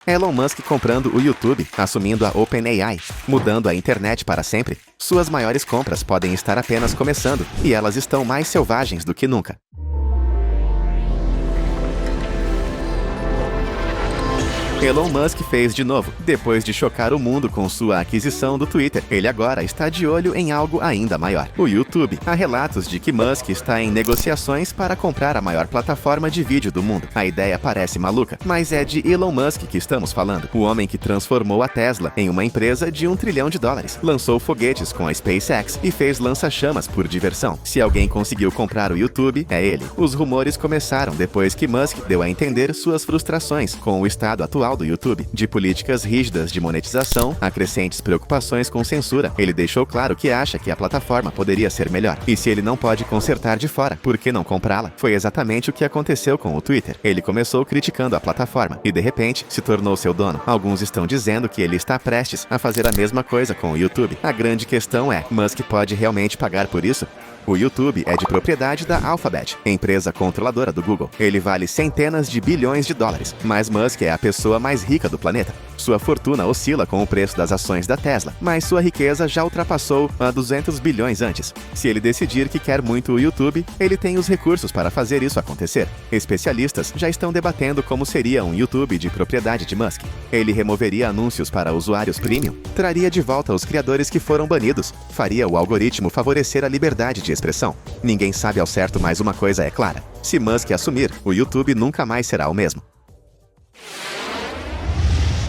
Elon Musk comprando o YouTube, assumindo a OpenAI, mudando a internet para sempre. Suas maiores compras podem estar apenas começando, e elas estão mais selvagens do que nunca. Elon Musk fez de novo, depois de chocar o mundo com sua aquisição do Twitter. Ele agora está de olho em algo ainda maior: o YouTube. Há relatos de que Musk está em negociações para comprar a maior plataforma de vídeo do mundo. A ideia parece maluca, mas é de Elon Musk que estamos falando, o homem que transformou a Tesla em uma empresa de $1 trilhão, lançou foguetes com a SpaceX e fez lança-chamas por diversão. Se alguém conseguiu comprar o YouTube, é ele. Os rumores começaram depois que Musk deu a entender suas frustrações com o estado atual do YouTube, de políticas rígidas de monetização a crescentes preocupações com censura. Ele deixou claro que acha que a plataforma poderia ser melhor. E se ele não pode consertar de fora, por que não comprá-la? Foi exatamente o que aconteceu com o Twitter. Ele começou criticando a plataforma e, de repente, se tornou seu dono. Alguns estão dizendo que ele está prestes a fazer a mesma coisa com o YouTube. A grande questão é: Musk pode realmente pagar por isso? O YouTube é de propriedade da Alphabet, empresa controladora do Google. Ele vale centenas de bilhões de dólares, mas Musk é a pessoa mais rica do planeta. Sua fortuna oscila com o preço das ações da Tesla, mas sua riqueza já ultrapassou a 200 bilhões antes. Se ele decidir que quer muito o YouTube, ele tem os recursos para fazer isso acontecer. Especialistas já estão debatendo como seria um YouTube de propriedade de Musk. Ele removeria anúncios para usuários premium, traria de volta os criadores que foram banidos, faria o algoritmo favorecer a liberdade de expressão. Ninguém sabe ao certo, mas uma coisa é clara: se Musk assumir, o YouTube nunca mais será o mesmo.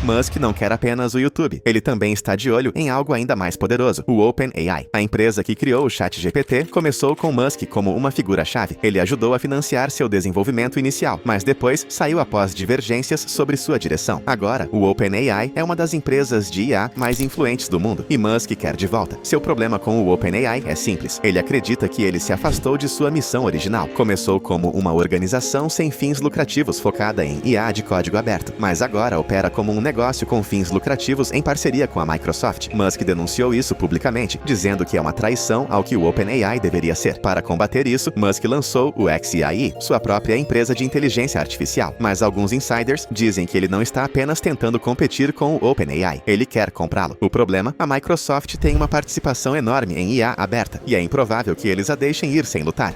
Musk não quer apenas o YouTube. Ele também está de olho em algo ainda mais poderoso: o OpenAI. A empresa que criou o ChatGPT começou com Musk como uma figura-chave. Ele ajudou a financiar seu desenvolvimento inicial, mas depois saiu após divergências sobre sua direção. Agora, o OpenAI é uma das empresas de IA mais influentes do mundo, e Musk quer de volta. Seu problema com o OpenAI é simples: ele acredita que ele se afastou de sua missão original. Começou como uma organização sem fins lucrativos focada em IA de código aberto, mas agora opera como um negócio com fins lucrativos em parceria com a Microsoft. Musk denunciou isso publicamente, dizendo que é uma traição ao que o OpenAI deveria ser. Para combater isso, Musk lançou o xAI, sua própria empresa de inteligência artificial. Mas alguns insiders dizem que ele não está apenas tentando competir com o OpenAI, ele quer comprá-lo. O problema: a Microsoft tem uma participação enorme em IA aberta, e é improvável que eles a deixem ir sem lutar.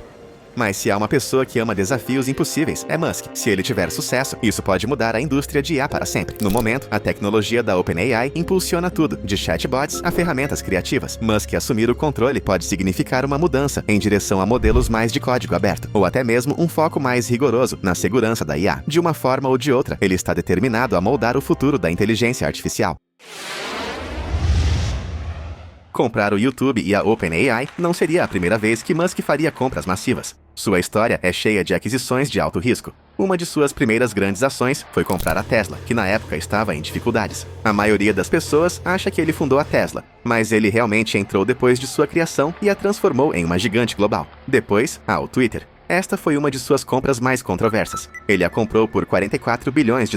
Mas se há uma pessoa que ama desafios impossíveis, é Musk. Se ele tiver sucesso, isso pode mudar a indústria de IA para sempre. No momento, a tecnologia da OpenAI impulsiona tudo, de chatbots a ferramentas criativas. Musk assumir o controle pode significar uma mudança em direção a modelos mais de código aberto, ou até mesmo um foco mais rigoroso na segurança da IA. De uma forma ou de outra, ele está determinado a moldar o futuro da inteligência artificial. Comprar o YouTube e a OpenAI não seria a primeira vez que Musk faria compras massivas. Sua história é cheia de aquisições de alto risco. Uma de suas primeiras grandes ações foi comprar a Tesla, que na época estava em dificuldades. A maioria das pessoas acha que ele fundou a Tesla, mas ele realmente entrou depois de sua criação e a transformou em uma gigante global. Depois, o Twitter. Esta foi uma de suas compras mais controversas. Ele a comprou por $44 bilhões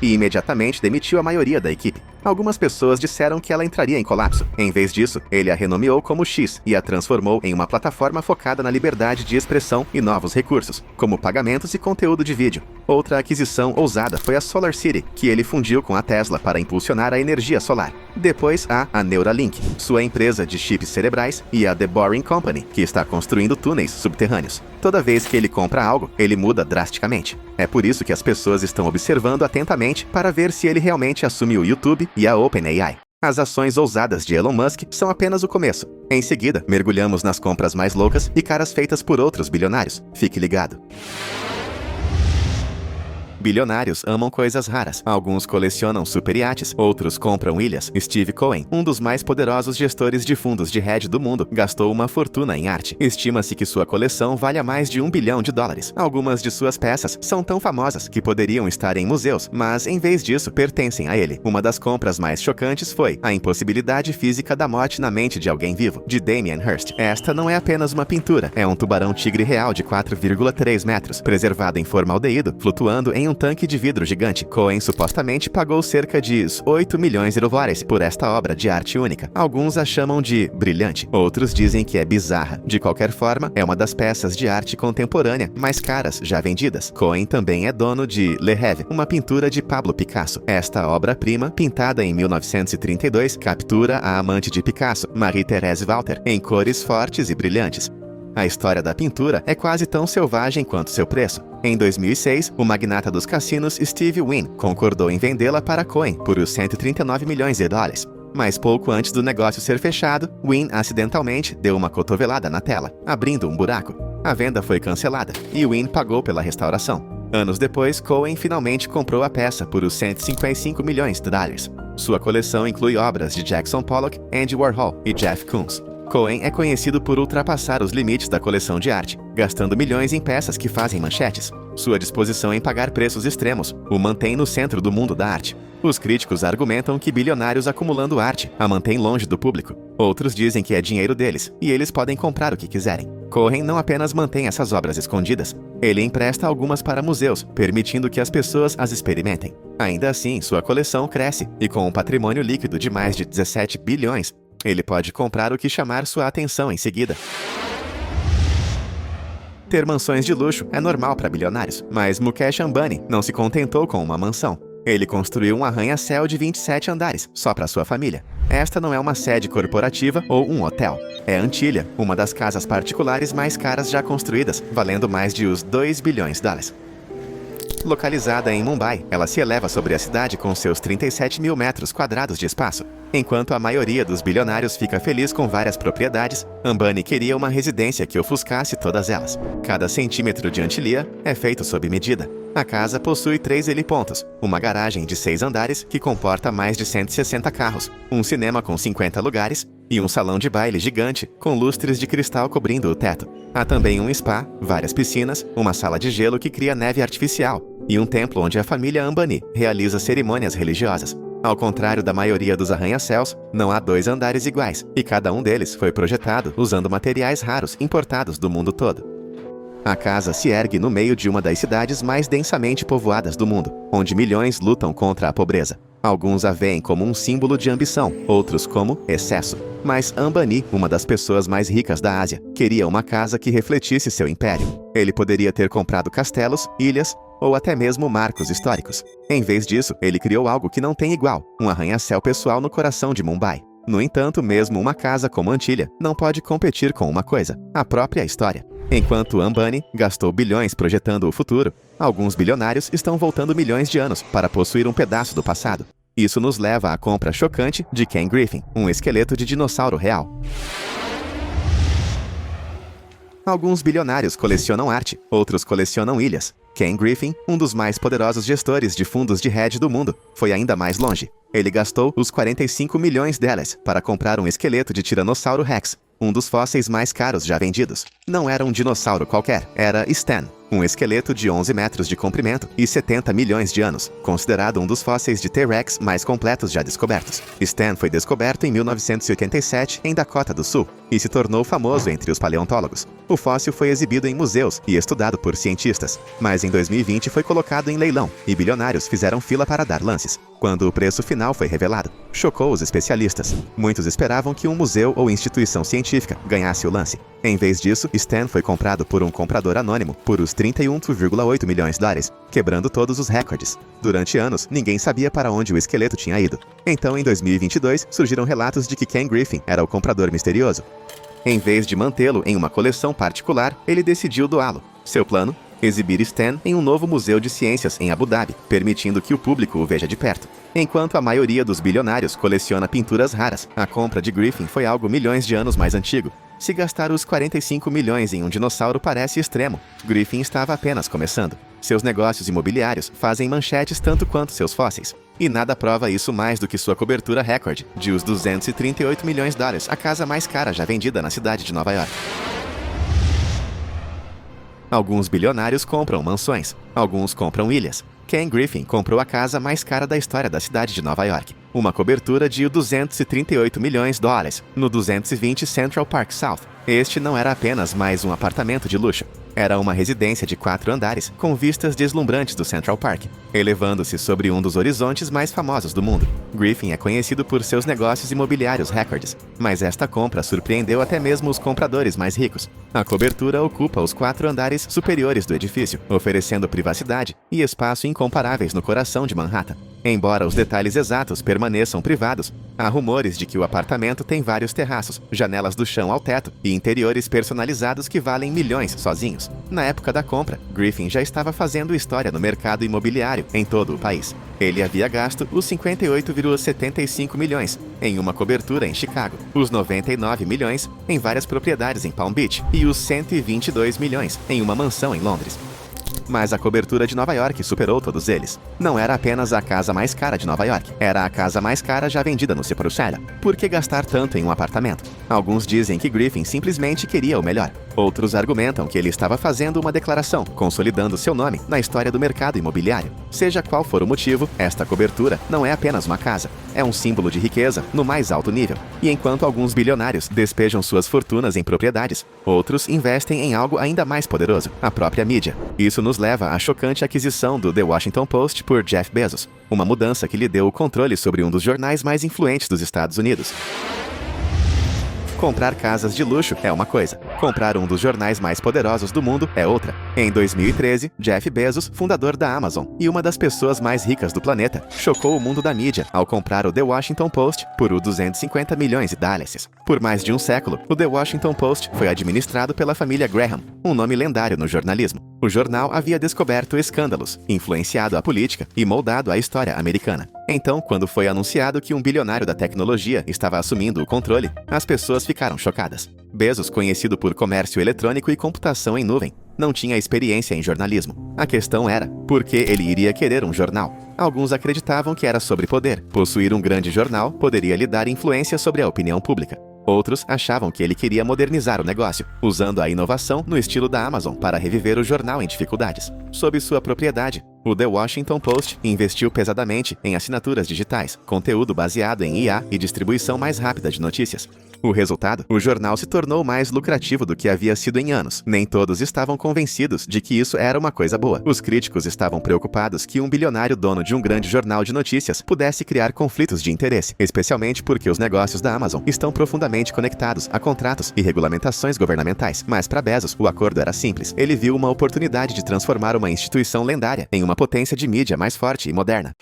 e imediatamente demitiu a maioria da equipe. Algumas pessoas disseram que ela entraria em colapso. Em vez disso, ele a renomeou como X e a transformou em uma plataforma focada na liberdade de expressão e novos recursos, como pagamentos e conteúdo de vídeo. Outra aquisição ousada foi a SolarCity, que ele fundiu com a Tesla para impulsionar a energia solar. Depois há a Neuralink, sua empresa de chips cerebrais, e a The Boring Company, que está construindo túneis subterrâneos. Toda vez que ele compra algo, ele muda drasticamente. É por isso que as pessoas estão observando atentamente para ver se ele realmente assume o YouTube e a OpenAI. As ações ousadas de Elon Musk são apenas o começo. Em seguida, mergulhamos nas compras mais loucas e caras feitas por outros bilionários. Fique ligado. Bilionários amam coisas raras. Alguns colecionam superiates, outros compram ilhas. Steve Cohen, um dos mais poderosos gestores de fundos de hedge do mundo, gastou uma fortuna em arte. Estima-se que sua coleção valha mais de $1 bilhão. Algumas de suas peças são tão famosas que poderiam estar em museus, mas em vez disso, pertencem a ele. Uma das compras mais chocantes foi A Impossibilidade Física da Morte na Mente de Alguém Vivo, de Damien Hirst. Esta não é apenas uma pintura, é um tubarão-tigre real de 4,3 metros, preservado em formaldeído, flutuando em um tanque de vidro gigante. Cohen supostamente pagou cerca de 8 milhões de dólares por esta obra de arte única. Alguns a chamam de brilhante, outros dizem que é bizarra. De qualquer forma, é uma das peças de arte contemporânea mais caras já vendidas. Cohen também é dono de Le Rêve, uma pintura de Pablo Picasso. Esta obra-prima, pintada em 1932, captura a amante de Picasso, Marie-Thérèse Walter, em cores fortes e brilhantes. A história da pintura é quase tão selvagem quanto seu preço. Em 2006, o magnata dos cassinos Steve Wynn concordou em vendê-la para Cohen por os 139 milhões de dólares. Mas pouco antes do negócio ser fechado, Wynn acidentalmente deu uma cotovelada na tela, abrindo um buraco. A venda foi cancelada e Wynn pagou pela restauração. Anos depois, Cohen finalmente comprou a peça por os 155 milhões de dólares. Sua coleção inclui obras de Jackson Pollock, Andy Warhol e Jeff Koons. Cohen é conhecido por ultrapassar os limites da coleção de arte, gastando milhões em peças que fazem manchetes. Sua disposição em pagar preços extremos o mantém no centro do mundo da arte. Os críticos argumentam que bilionários acumulando arte a mantêm longe do público. Outros dizem que é dinheiro deles, e eles podem comprar o que quiserem. Cohen não apenas mantém essas obras escondidas, ele empresta algumas para museus, permitindo que as pessoas as experimentem. Ainda assim, sua coleção cresce, e com um patrimônio líquido de mais de 17 bilhões, ele pode comprar o que chamar sua atenção em seguida. Ter mansões de luxo é normal para bilionários, mas Mukesh Ambani não se contentou com uma mansão. Ele construiu um arranha-céu de 27 andares, só para sua família. Esta não é uma sede corporativa ou um hotel. É Antilha, uma das casas particulares mais caras já construídas, valendo mais de os 2 bilhões de dólares. Localizada em Mumbai, ela se eleva sobre a cidade com seus 37 mil metros quadrados de espaço. Enquanto a maioria dos bilionários fica feliz com várias propriedades, Ambani queria uma residência que ofuscasse todas elas. Cada centímetro de Antilha é feito sob medida. A casa possui 3 helipontos, uma garagem de 6 andares que comporta mais de 160 carros, um cinema com 50 lugares e um salão de baile gigante com lustres de cristal cobrindo o teto. Há também um spa, várias piscinas, uma sala de gelo que cria neve artificial e um templo onde a família Ambani realiza cerimônias religiosas. Ao contrário da maioria dos arranha-céus, não há 2 andares iguais, e cada um deles foi projetado usando materiais raros importados do mundo todo. A casa se ergue no meio de uma das cidades mais densamente povoadas do mundo, onde milhões lutam contra a pobreza. Alguns a veem como um símbolo de ambição, outros como excesso. Mas Ambani, uma das pessoas mais ricas da Ásia, queria uma casa que refletisse seu império. Ele poderia ter comprado castelos, ilhas ou até mesmo marcos históricos. Em vez disso, ele criou algo que não tem igual, um arranha-céu pessoal no coração de Mumbai. No entanto, mesmo uma casa como Antilha não pode competir com uma coisa: a própria história. Enquanto Ambani gastou bilhões projetando o futuro, alguns bilionários estão voltando milhões de anos para possuir um pedaço do passado. Isso nos leva à compra chocante de Ken Griffin, um esqueleto de dinossauro real. Alguns bilionários colecionam arte, outros colecionam ilhas. Ken Griffin, um dos mais poderosos gestores de fundos de hedge do mundo, foi ainda mais longe. Ele gastou os 45 milhões de dólares para comprar um esqueleto de Tiranossauro Rex, um dos fósseis mais caros já vendidos. Não era um dinossauro qualquer, era Stan, um esqueleto de 11 metros de comprimento e 70 milhões de anos, considerado um dos fósseis de T-Rex mais completos já descobertos. Stan foi descoberto em 1987 em Dakota do Sul e se tornou famoso entre os paleontólogos. O fóssil foi exibido em museus e estudado por cientistas, mas em 2020 foi colocado em leilão e bilionários fizeram fila para dar lances. Quando o preço final foi revelado, chocou os especialistas. Muitos esperavam que um museu ou instituição científica ganhasse o lance. Em vez disso, Stan foi comprado por um comprador anônimo por os 31,8 milhões de dólares, quebrando todos os recordes. Durante anos, ninguém sabia para onde o esqueleto tinha ido. Então, em 2022, surgiram relatos de que Ken Griffin era o comprador misterioso. Em vez de mantê-lo em uma coleção particular, ele decidiu doá-lo. Seu plano? Exibir Stan em um novo museu de ciências em Abu Dhabi, permitindo que o público o veja de perto. Enquanto a maioria dos bilionários coleciona pinturas raras, a compra de Griffin foi algo milhões de anos mais antigo. Se gastar os 45 milhões em um dinossauro parece extremo, Griffin estava apenas começando. Seus negócios imobiliários fazem manchetes tanto quanto seus fósseis. E nada prova isso mais do que sua cobertura recorde, de os 238 milhões de dólares, a casa mais cara já vendida na cidade de Nova York. Alguns bilionários compram mansões, alguns compram ilhas. Ken Griffin comprou a casa mais cara da história da cidade de Nova York, uma cobertura de 238 milhões de dólares, no 220 Central Park South. Este não era apenas mais um apartamento de luxo. Era uma residência de 4 andares, com vistas deslumbrantes do Central Park, elevando-se sobre um dos horizontes mais famosos do mundo. Griffin é conhecido por seus negócios imobiliários recordes, mas esta compra surpreendeu até mesmo os compradores mais ricos. A cobertura ocupa os 4 andares superiores do edifício, oferecendo privacidade e espaço incomparáveis no coração de Manhattan. Embora os detalhes exatos permaneçam privados, há rumores de que o apartamento tem vários terraços, janelas do chão ao teto e interiores personalizados que valem milhões sozinhos. Na época da compra, Griffin já estava fazendo história no mercado imobiliário em todo o país. Ele havia gasto os 58,75 milhões em uma cobertura em Chicago, os 99 milhões em várias propriedades em Palm Beach e os 122 milhões em uma mansão em Londres. Mas a cobertura de Nova York superou todos eles. Não era apenas a casa mais cara de Nova York, era a casa mais cara já vendida no Sephora. Por que gastar tanto em um apartamento? Alguns dizem que Griffin simplesmente queria o melhor. Outros argumentam que ele estava fazendo uma declaração, consolidando seu nome na história do mercado imobiliário. Seja qual for o motivo, esta cobertura não é apenas uma casa, é um símbolo de riqueza no mais alto nível. E enquanto alguns bilionários despejam suas fortunas em propriedades, outros investem em algo ainda mais poderoso, a própria mídia. Isso nos leva à chocante aquisição do The Washington Post por Jeff Bezos, uma mudança que lhe deu o controle sobre um dos jornais mais influentes dos Estados Unidos. Comprar casas de luxo é uma coisa, comprar um dos jornais mais poderosos do mundo é outra. Em 2013, Jeff Bezos, fundador da Amazon e uma das pessoas mais ricas do planeta, chocou o mundo da mídia ao comprar o The Washington Post por $250 milhões. Por mais de um século, o The Washington Post foi administrado pela família Graham, um nome lendário no jornalismo. O jornal havia descoberto escândalos, influenciado a política e moldado a história americana. Então, quando foi anunciado que um bilionário da tecnologia estava assumindo o controle, as pessoas ficaram chocadas. Bezos, conhecido por comércio eletrônico e computação em nuvem, não tinha experiência em jornalismo. A questão era, por que ele iria querer um jornal? Alguns acreditavam que era sobre poder. Possuir um grande jornal poderia lhe dar influência sobre a opinião pública. Outros achavam que ele queria modernizar o negócio, usando a inovação no estilo da Amazon para reviver o jornal em dificuldades. Sob sua propriedade, o The Washington Post investiu pesadamente em assinaturas digitais, conteúdo baseado em IA e distribuição mais rápida de notícias. O resultado? O jornal se tornou mais lucrativo do que havia sido em anos. Nem todos estavam convencidos de que isso era uma coisa boa. Os críticos estavam preocupados que um bilionário dono de um grande jornal de notícias pudesse criar conflitos de interesse, especialmente porque os negócios da Amazon estão profundamente conectados a contratos e regulamentações governamentais. Mas para Bezos, o acordo era simples. Ele viu uma oportunidade de transformar uma instituição lendária em uma potência de mídia mais forte e moderna.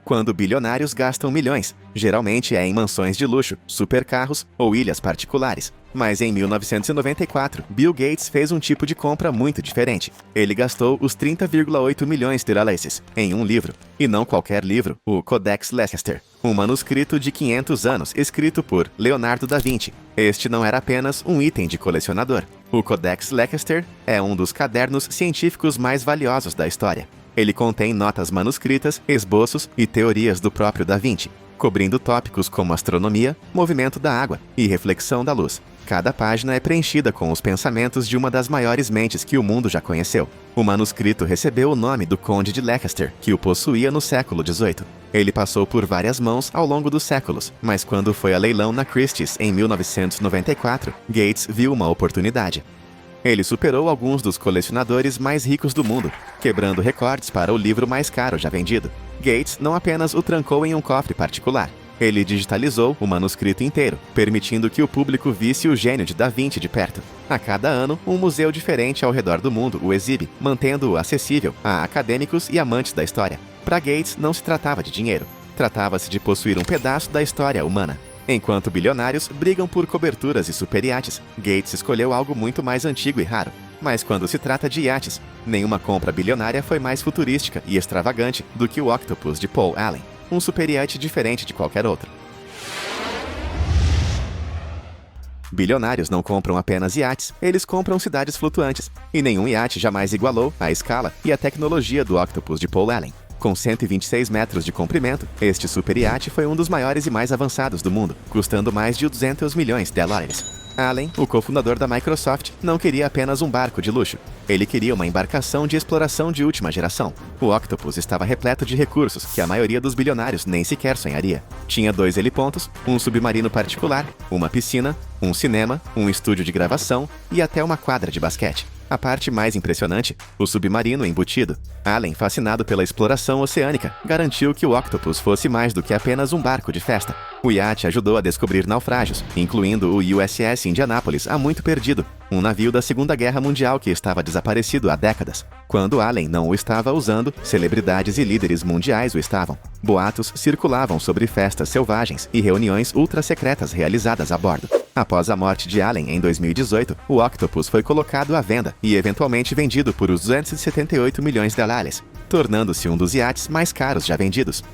Quando bilionários gastam milhões, geralmente é em mansões de luxo, supercarros ou ilhas particulares. Mas em 1994, Bill Gates fez um tipo de compra muito diferente. Ele gastou os 30,8 milhões de dólares em um livro. E não qualquer livro, o Codex Leicester, um manuscrito de 500 anos escrito por Leonardo da Vinci. Este não era apenas um item de colecionador. O Codex Leicester é um dos cadernos científicos mais valiosos da história. Ele contém notas manuscritas, esboços e teorias do próprio Da Vinci, cobrindo tópicos como astronomia, movimento da água e reflexão da luz. Cada página é preenchida com os pensamentos de uma das maiores mentes que o mundo já conheceu. O manuscrito recebeu o nome do Conde de Leicester, que o possuía no século XVIII. Ele passou por várias mãos ao longo dos séculos, mas quando foi a leilão na Christie's em 1994, Gates viu uma oportunidade. Ele superou alguns dos colecionadores mais ricos do mundo, quebrando recordes para o livro mais caro já vendido. Gates não apenas o trancou em um cofre particular, ele digitalizou o manuscrito inteiro, permitindo que o público visse o gênio de Da Vinci de perto. A cada ano, um museu diferente ao redor do mundo o exibe, mantendo-o acessível a acadêmicos e amantes da história. Para Gates, não se tratava de dinheiro, tratava-se de possuir um pedaço da história humana. Enquanto bilionários brigam por coberturas e superiates, Gates escolheu algo muito mais antigo e raro. Mas quando se trata de iates, nenhuma compra bilionária foi mais futurística e extravagante do que o Octopus de Paul Allen, um superiate diferente de qualquer outro. Bilionários não compram apenas iates, eles compram cidades flutuantes, e nenhum iate jamais igualou a escala e a tecnologia do Octopus de Paul Allen. Com 126 metros de comprimento, este super iate foi um dos maiores e mais avançados do mundo, custando mais de $200 milhões. Allen, o cofundador da Microsoft, não queria apenas um barco de luxo. Ele queria uma embarcação de exploração de última geração. O Octopus estava repleto de recursos que a maioria dos bilionários nem sequer sonharia. Tinha 2 helipontos, um submarino particular, uma piscina, um cinema, um estúdio de gravação e até uma quadra de basquete. A parte mais impressionante, o submarino embutido. Allen, fascinado pela exploração oceânica, garantiu que o Octopus fosse mais do que apenas um barco de festa. O iate ajudou a descobrir naufrágios, incluindo o USS Indianapolis há muito perdido, um navio da Segunda Guerra Mundial que estava desaparecido há décadas. Quando Allen não o estava usando, celebridades e líderes mundiais o estavam. Boatos circulavam sobre festas selvagens e reuniões ultra-secretas realizadas a bordo. Após a morte de Allen em 2018, o Octopus foi colocado à venda e eventualmente vendido por uns 278 milhões de dólares, tornando-se um dos iates mais caros já vendidos.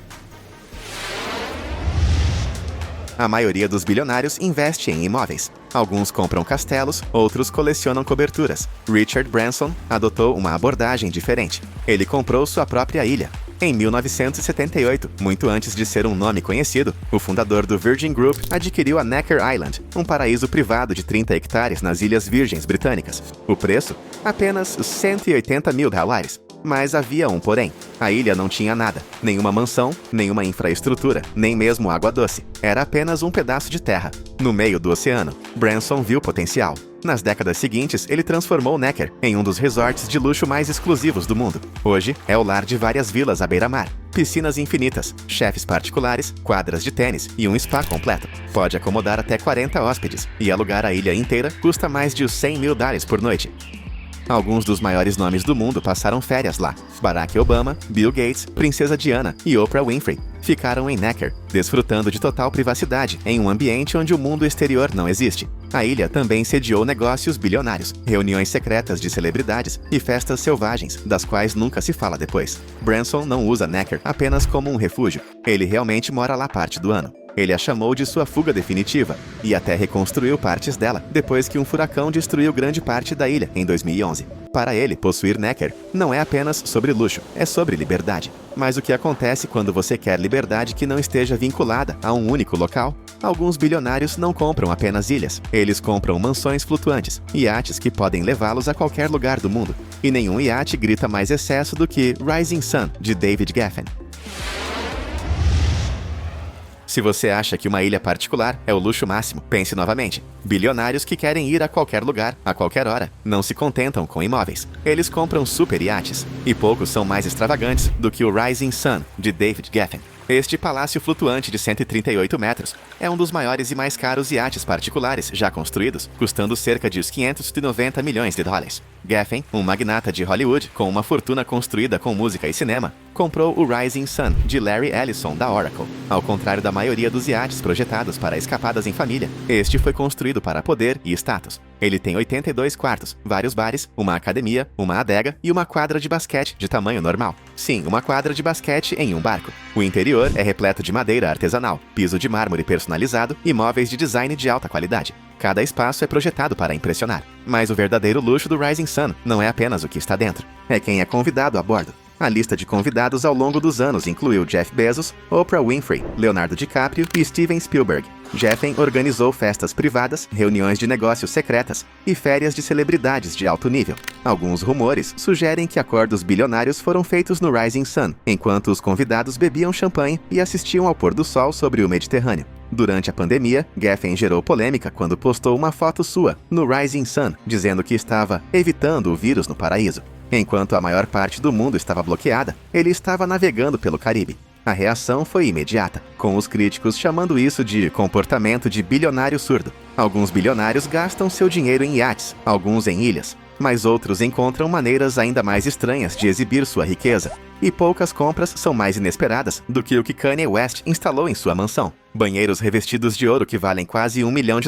A maioria dos bilionários investe em imóveis. Alguns compram castelos, outros colecionam coberturas. Richard Branson adotou uma abordagem diferente. Ele comprou sua própria ilha. Em 1978, muito antes de ser um nome conhecido, o fundador do Virgin Group adquiriu a Necker Island, um paraíso privado de 30 hectares nas Ilhas Virgens Britânicas. O preço? Apenas 180 mil dólares. Mas havia um porém. A ilha não tinha nada. Nenhuma mansão, nenhuma infraestrutura, nem mesmo água doce. Era apenas um pedaço de terra, no meio do oceano. Branson viu potencial. Nas décadas seguintes, ele transformou Necker em um dos resorts de luxo mais exclusivos do mundo. Hoje, é o lar de várias vilas à beira-mar, piscinas infinitas, chefes particulares, quadras de tênis e um spa completo. Pode acomodar até 40 hóspedes, e alugar a ilha inteira custa mais de 100 mil dólares por noite. Alguns dos maiores nomes do mundo passaram férias lá. Barack Obama, Bill Gates, Princesa Diana e Oprah Winfrey ficaram em Necker, desfrutando de total privacidade em um ambiente onde o mundo exterior não existe. A ilha também sediou negócios bilionários, reuniões secretas de celebridades e festas selvagens, das quais nunca se fala depois. Branson não usa Necker apenas como um refúgio. Ele realmente mora lá parte do ano. Ele a chamou de sua fuga definitiva e até reconstruiu partes dela depois que um furacão destruiu grande parte da ilha em 2011. Para ele, possuir Necker não é apenas sobre luxo, é sobre liberdade. Mas o que acontece quando você quer liberdade que não esteja vinculada a um único local? Alguns bilionários não compram apenas ilhas. Eles compram mansões flutuantes, iates que podem levá-los a qualquer lugar do mundo. E nenhum iate grita mais excesso do que Rising Sun, de David Geffen. Se você acha que uma ilha particular é o luxo máximo, pense novamente. Bilionários que querem ir a qualquer lugar, a qualquer hora, não se contentam com imóveis. Eles compram super iates, e poucos são mais extravagantes do que o Rising Sun, de David Geffen. Este palácio flutuante de 138 metros é um dos maiores e mais caros iates particulares já construídos, custando cerca de 590 milhões de dólares. Geffen, um magnata de Hollywood com uma fortuna construída com música e cinema, comprou o Rising Sun, de Larry Ellison, da Oracle. Ao contrário da maioria dos iates projetados para escapadas em família, este foi construído para poder e status. Ele tem 82 quartos, vários bares, uma academia, uma adega e uma quadra de basquete de tamanho normal. Sim, uma quadra de basquete em um barco. O interior é repleto de madeira artesanal, piso de mármore personalizado e móveis de design de alta qualidade. Cada espaço é projetado para impressionar. Mas o verdadeiro luxo do Rising Sun não é apenas o que está dentro, é quem é convidado a bordo. A lista de convidados ao longo dos anos incluiu Jeff Bezos, Oprah Winfrey, Leonardo DiCaprio e Steven Spielberg. Geffen organizou festas privadas, reuniões de negócios secretas e férias de celebridades de alto nível. Alguns rumores sugerem que acordos bilionários foram feitos no Rising Sun, enquanto os convidados bebiam champanhe e assistiam ao pôr do sol sobre o Mediterrâneo. Durante a pandemia, Geffen gerou polêmica quando postou uma foto sua no Rising Sun, dizendo que estava evitando o vírus no paraíso. Enquanto a maior parte do mundo estava bloqueada, ele estava navegando pelo Caribe. A reação foi imediata, com os críticos chamando isso de comportamento de bilionário surdo. Alguns bilionários gastam seu dinheiro em iates, alguns em ilhas, mas outros encontram maneiras ainda mais estranhas de exibir sua riqueza. E poucas compras são mais inesperadas do que o que Kanye West instalou em sua mansão. Banheiros revestidos de ouro que valem quase $1 milhão.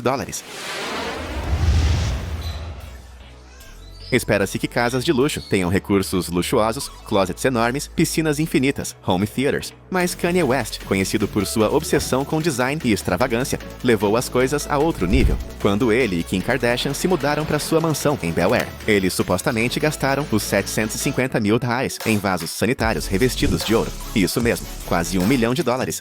Espera-se que casas de luxo tenham recursos luxuosos, closets enormes, piscinas infinitas, home theaters. Mas Kanye West, conhecido por sua obsessão com design e extravagância, levou as coisas a outro nível, quando ele e Kim Kardashian se mudaram para sua mansão em Bel Air. Eles supostamente gastaram os $750 mil em vasos sanitários revestidos de ouro. Isso mesmo, quase $1 milhão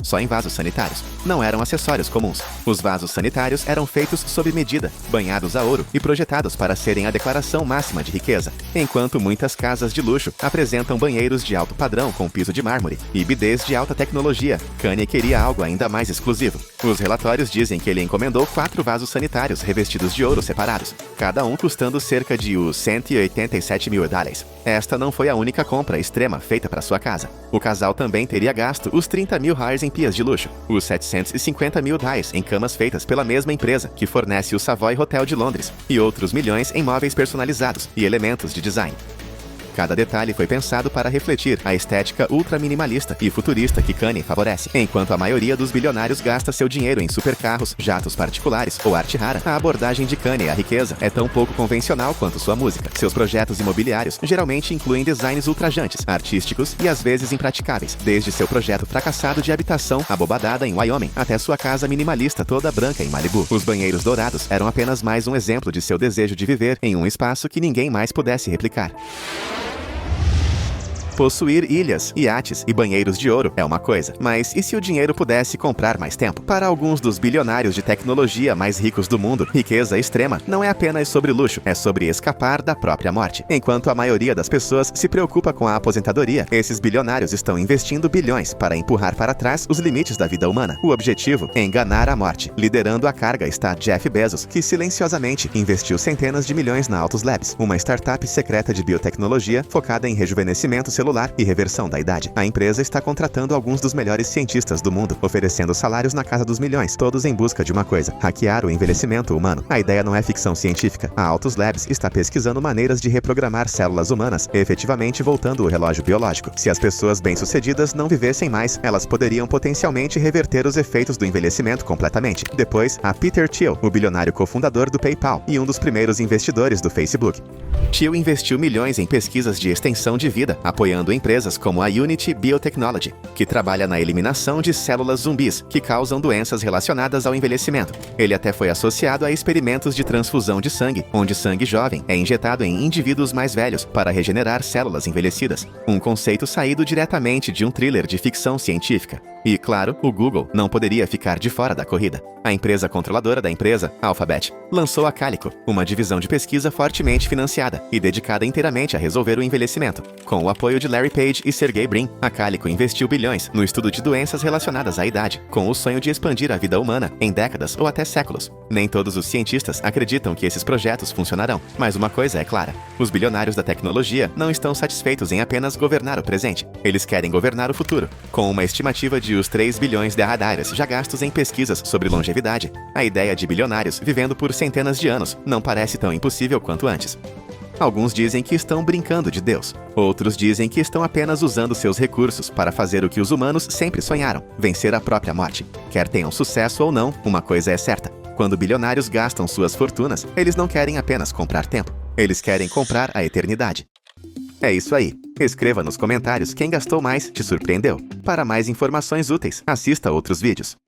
só em vasos sanitários. Não eram acessórios comuns. Os vasos sanitários eram feitos sob medida, banhados a ouro e projetados para serem a declaração máxima de riqueza, enquanto muitas casas de luxo apresentam banheiros de alto padrão com piso de mármore e bidês de alta tecnologia. Kanye queria algo ainda mais exclusivo. Os relatórios dizem que ele encomendou 4 vasos sanitários revestidos de ouro separados, cada um custando cerca de $187 mil. Esta não foi a única compra extrema feita para sua casa. O casal também teria gasto os $30 mil em pias de luxo, os $750 mil em camas feitas pela mesma empresa que fornece o Savoy Hotel de Londres, e outros milhões em móveis personalizados e elementos de design. Cada detalhe foi pensado para refletir a estética ultra-minimalista e futurista que Kanye favorece. Enquanto a maioria dos bilionários gasta seu dinheiro em supercarros, jatos particulares ou arte rara, a abordagem de Kanye à riqueza é tão pouco convencional quanto sua música. Seus projetos imobiliários geralmente incluem designs ultrajantes, artísticos e às vezes impraticáveis, desde seu projeto fracassado de habitação abobadada em Wyoming até sua casa minimalista toda branca em Malibu. Os banheiros dourados eram apenas mais um exemplo de seu desejo de viver em um espaço que ninguém mais pudesse replicar. Possuir ilhas, iates e banheiros de ouro é uma coisa, mas e se o dinheiro pudesse comprar mais tempo? Para alguns dos bilionários de tecnologia mais ricos do mundo, riqueza extrema não é apenas sobre luxo, é sobre escapar da própria morte. Enquanto a maioria das pessoas se preocupa com a aposentadoria, esses bilionários estão investindo bilhões para empurrar para trás os limites da vida humana. O objetivo é enganar a morte. Liderando a carga está Jeff Bezos, que silenciosamente investiu centenas de milhões na Autos Labs, uma startup secreta de biotecnologia focada em rejuvenescimento celular e reversão da idade. A empresa está contratando alguns dos melhores cientistas do mundo, oferecendo salários na casa dos milhões, todos em busca de uma coisa: hackear o envelhecimento humano. A ideia não é ficção científica. A Autos Labs está pesquisando maneiras de reprogramar células humanas, efetivamente voltando o relógio biológico. Se as pessoas bem-sucedidas não vivessem mais, elas poderiam potencialmente reverter os efeitos do envelhecimento completamente. Depois, há Peter Thiel, o bilionário cofundador do PayPal e um dos primeiros investidores do Facebook. Thiel investiu milhões em pesquisas de extensão de vida, apoiando empresas como a Unity Biotechnology, que trabalha na eliminação de células zumbis que causam doenças relacionadas ao envelhecimento. Ele até foi associado a experimentos de transfusão de sangue, onde sangue jovem é injetado em indivíduos mais velhos para regenerar células envelhecidas, um conceito saído diretamente de um thriller de ficção científica. E, claro, o Google não poderia ficar de fora da corrida. A empresa controladora da empresa, Alphabet, lançou a Calico, uma divisão de pesquisa fortemente financiada e dedicada inteiramente a resolver o envelhecimento. Com o apoio de Larry Page e Sergey Brin, a Calico investiu bilhões no estudo de doenças relacionadas à idade, com o sonho de expandir a vida humana em décadas ou até séculos. Nem todos os cientistas acreditam que esses projetos funcionarão, mas uma coisa é clara: os bilionários da tecnologia não estão satisfeitos em apenas governar o presente. Eles querem governar o futuro, com uma estimativa de os $3 bilhões já gastos em pesquisas sobre longevidade. A ideia de bilionários vivendo por centenas de anos não parece tão impossível quanto antes. Alguns dizem que estão brincando de Deus. Outros dizem que estão apenas usando seus recursos para fazer o que os humanos sempre sonharam: vencer a própria morte. Quer tenham sucesso ou não, uma coisa é certa: quando bilionários gastam suas fortunas, eles não querem apenas comprar tempo. Eles querem comprar a eternidade. É isso aí. Escreva nos comentários quem gastou mais te surpreendeu. Para mais informações úteis, assista outros vídeos.